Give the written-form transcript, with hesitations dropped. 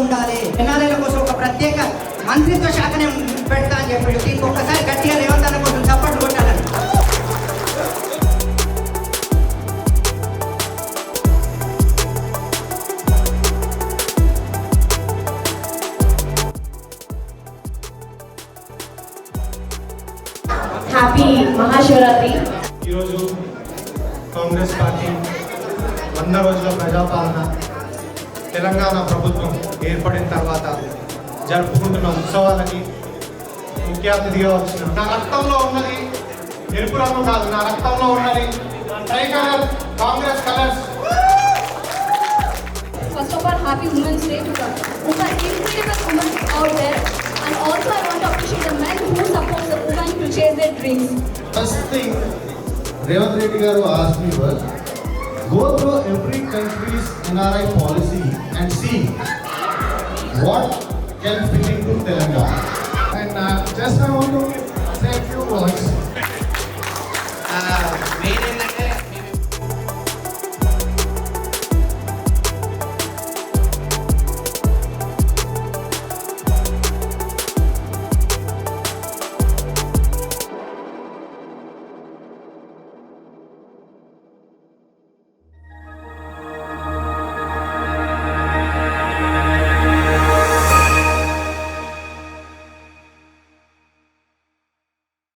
ఉండాలి. ఎన్ఆర్ఐల కోసం ఒక ప్రత్యేక మంత్రిత్వ శాఖనే పెడతా అని చెప్పాడు. దీనికి ఒక్కసారి గట్టిగా రేవంత్ అన్న కోసం చప్పట్లు కొట్టాలని. హ్యాపీ మహాశివరాత్రి. ఈరోజు కాంగ్రెస్ పార్టీ 100 రోజుల ప్రజాపాలన తెలంగాణ ప్రభుత్వం ఏర్పడిన తర్వాత జరుపుకుంటున్న ఉత్సవాలకి ముఖ్య అతిథిగా వచ్చిన నా రక్తంలో ఉన్నది ఎరుపు రంగు కాదు, నా రక్తంలో ఉన్నది try colour Congress colours. First of all, happy Women's Day to come. Incredible women out there, and also I want to appreciate the men who support the women to chase their dreams. First thing Revanth Reddy garu asked me was, go through every country's NRI policy and see what can fit into Telangana. And just I want to say a few words.